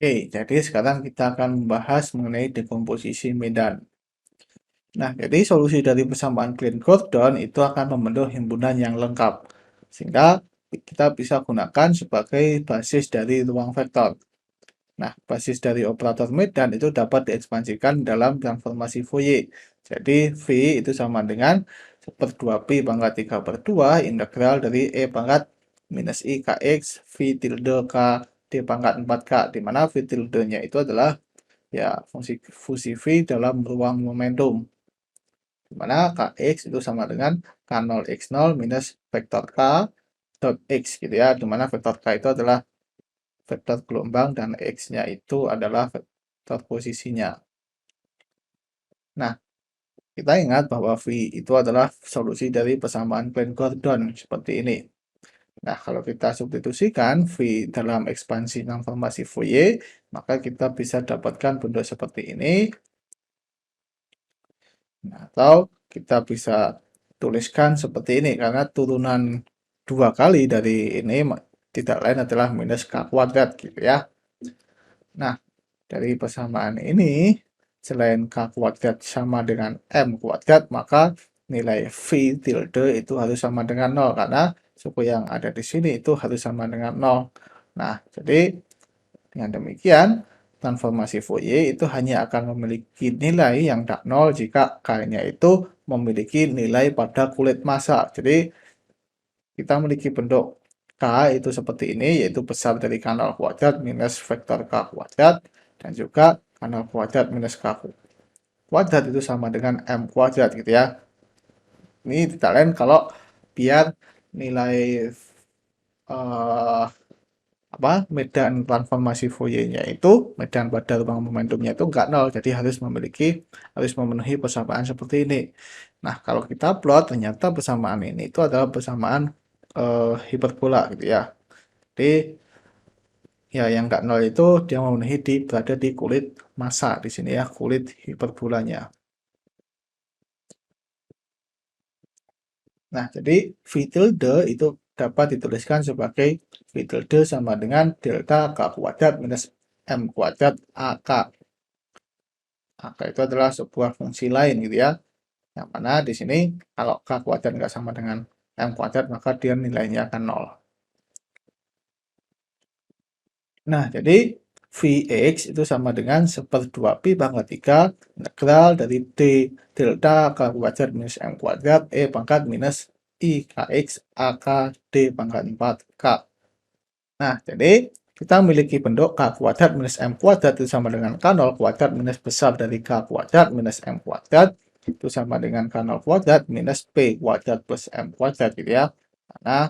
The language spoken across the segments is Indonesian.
Oke, jadi sekarang kita akan membahas mengenai dekomposisi medan. Nah, jadi solusi dari persamaan Klein-Gordon itu akan membentuk himpunan yang lengkap, sehingga kita bisa gunakan sebagai basis dari ruang vektor. Nah, basis dari operator medan itu dapat diekspansikan dalam transformasi Fourier. Jadi, V itu sama dengan 1/2 pi pangkat 3 per 2 integral dari E pangkat minus I kx V tilde K D pangkat 4K, di mana V tilde-nya itu adalah ya fungsi fusi V dalam ruang momentum, di mana Kx itu sama dengan K0 X0 minus vektor K dot X gitu ya, di mana vektor K itu adalah vektor gelombang dan X-nya itu adalah vektor posisinya. Nah, kita ingat bahwa V itu adalah solusi dari persamaan Klein-Gordon seperti ini. Nah, kalau kita substitusikan V dalam ekspansi transformasi Fourier, maka kita bisa dapatkan bentuk seperti ini. Nah, atau kita bisa tuliskan seperti ini, karena turunan 2 kali dari ini tidak lain adalah minus K kuadrat gitu ya. Nah, dari persamaan ini, selain K kuadrat sama dengan M kuadrat, maka nilai V tilde itu harus sama dengan 0, karena suku yang ada di sini itu harus sama dengan 0. Nah, jadi dengan demikian, transformasi Fourier itu hanya akan memiliki nilai yang tak 0 jika K-nya itu memiliki nilai pada kulit massa. Jadi, kita memiliki bentuk K itu seperti ini, yaitu besar dari K0 kuadrat minus vektor K kuadrat, dan juga K0 kuadrat minus K kuadrat itu sama dengan M kuadrat gitu ya. Ini tidak lain kalau biar nilai eh, medan transformasi Fourier-nya itu, medan pada ruang momentumnya itu enggak nol, jadi harus memenuhi persamaan seperti ini. Nah, kalau kita plot, ternyata persamaan ini itu adalah persamaan hiperbola gitu ya. Jadi ya yang enggak nol itu dia memenuhi berada di kulit massa di sini ya, kulit hiperbolanya. Nah, jadi V tilde itu dapat dituliskan sebagai V tilde sama dengan delta K kuadrat minus M kuadrat AK. AK itu adalah sebuah fungsi lain gitu ya. Yang mana di sini kalau K kuadrat nggak sama dengan M kuadrat, maka dia nilainya akan 0. Nah, jadi Vx itu sama dengan 1/2 pi pangkat 3 integral dari D delta K kuadrat minus M kuadrat E pangkat minus I Kx AK D pangkat 4K. Nah, jadi kita memiliki bentuk K kuadrat minus M kuadrat itu sama dengan K0 kuadrat minus besar dari K kuadrat minus M kuadrat itu sama dengan K0 kuadrat minus P kuadrat plus M kuadrat gitu ya. Karena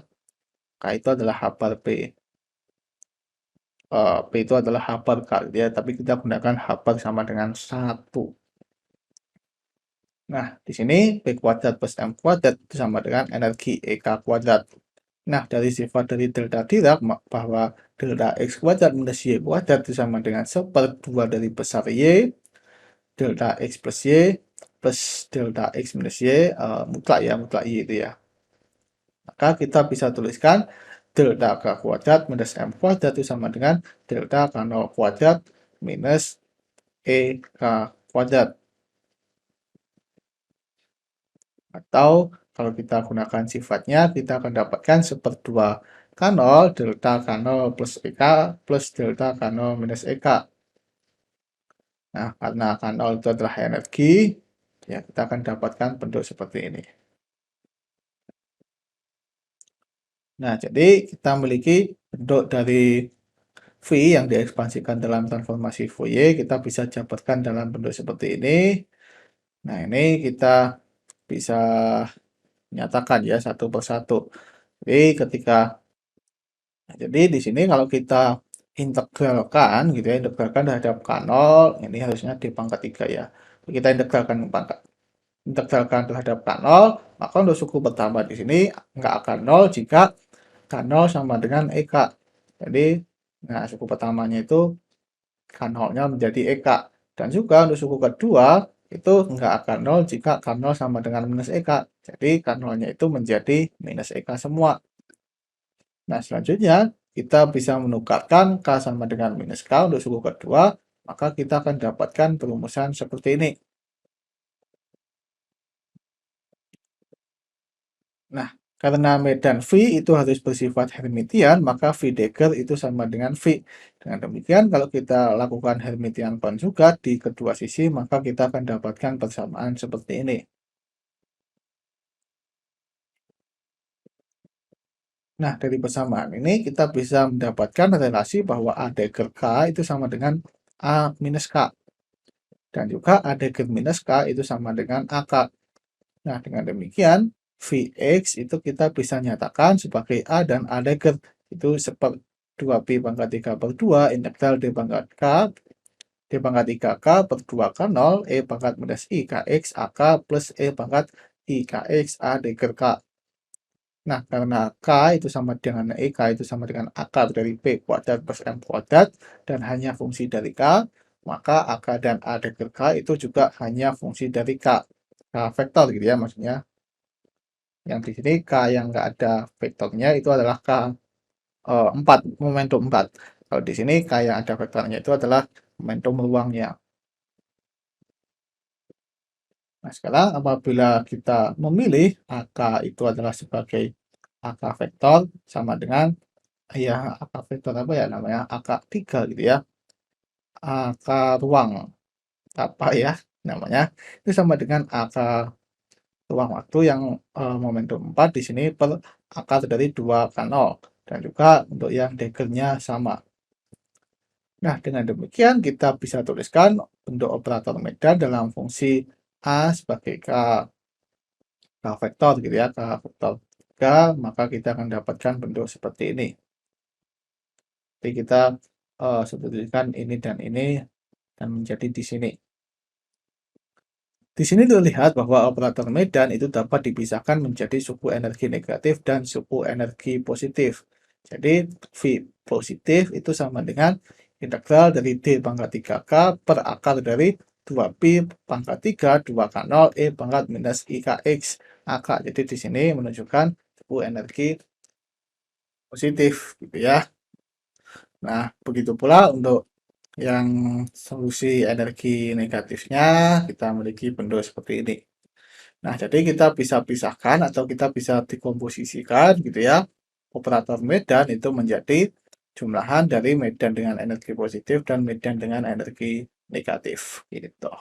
K itu adalah H bar P. P itu adalah H bar K gitu ya, tapi kita gunakan H bar sama dengan 1. Nah, di sini P kuadrat plus M kuadrat itu sama dengan energi EK kuadrat. Nah, dari sifat dari delta Dirac bahwa delta X kuadrat minus Y kuadrat itu sama dengan 1/2 dari besar Y, delta X plus Y, plus delta X minus Y, mutlak ya, mutlak Y itu ya. Maka kita bisa tuliskan delta K kuadrat minus M kuadrat itu sama dengan delta K0 kuadrat minus EK kuadrat. Atau kalau kita gunakan sifatnya, kita akan dapatkan 1/2 K0 delta K0 plus EK plus delta K0 minus EK. Nah, karena K0 itu adalah energi, ya kita akan dapatkan bentuk seperti ini. Nah, jadi kita memiliki bentuk dari V yang diekspansikan dalam transformasi Fourier, kita bisa dapatkan dalam bentuk seperti ini. Nah, ini kita bisa nyatakan ya satu persatu. Jadi di sini kalau kita integralkan gitu ya, integralkan terhadap K0, ini harusnya di pangkat 3 ya. Kita integralkan terhadap K0, maka untuk suku pertama di sini nggak akan 0 jika K0 sama dengan EK. Jadi, nah suku pertamanya itu K0-nya menjadi EK. Dan juga untuk suku kedua, itu nggak akan 0 jika K0 sama dengan minus EK. Jadi, K0-nya itu menjadi minus EK semua. Nah, selanjutnya kita bisa menukarkan K sama dengan minus K untuk suku kedua, maka kita akan dapatkan perumusan seperti ini. Nah, karena medan V itu harus bersifat Hermitian, maka V dagger itu sama dengan V. Dengan demikian, kalau kita lakukan Hermitian konjugat di kedua sisi, maka kita akan dapatkan persamaan seperti ini. Nah, dari persamaan ini kita bisa mendapatkan relasi bahwa A dagger K itu sama dengan A minus K. Dan juga A dagger minus K itu sama dengan AK. Nah, dengan demikian, Vx itu kita bisa nyatakan sebagai A dan A dagger. Itu seperti 2pi pangkat 3 per 2 integral D pangkat K, D pangkat 3K per 2 K 0, E pangkat minus I Kx AK plus E pangkat I Kx A dagger K. Nah, karena K itu sama dengan E, K itu sama dengan akar dari P kuadrat plus M kuadrat, dan hanya fungsi dari K, maka AK dan A dagger K itu juga hanya fungsi dari K. K vektor gitu ya maksudnya. Yang di sini K yang nggak ada vektornya itu adalah K 4, momentum 4. Kalau di sini K yang ada vektornya itu adalah momentum ruangnya. Nah, sekarang apabila kita memilih AK itu adalah sebagai AK vektor sama dengan ya AK vektor apa ya namanya AK 3 gitu ya, AK ruang apa ya namanya, itu sama dengan AK ruang waktu yang momentum 4 di sini per akar dari 2 K 0, dan juga untuk yang daggernya sama. Nah, dengan demikian kita bisa tuliskan bentuk operator medan dalam fungsi A sebagai K vektor gitu ya, K vektor 3, maka kita akan dapatkan bentuk seperti ini. Jadi kita substitusikan ini dan menjadi di sini. Di sini terlihat bahwa operator medan itu dapat dipisahkan menjadi suku energi negatif dan suku energi positif. Jadi V positif itu sama dengan integral dari D pangkat 3K per akar dari 2pi pangkat 3 2K 0 E pangkat minus IKX AK. Jadi di sini menunjukkan suku energi positif gitu ya. Nah, begitu pula untuk yang solusi energi negatifnya kita memiliki bentuk seperti ini. Nah, jadi kita bisa pisahkan atau kita bisa dikomposisikan gitu ya. Operator medan itu menjadi jumlahan dari medan dengan energi positif dan medan dengan energi negatif gitu.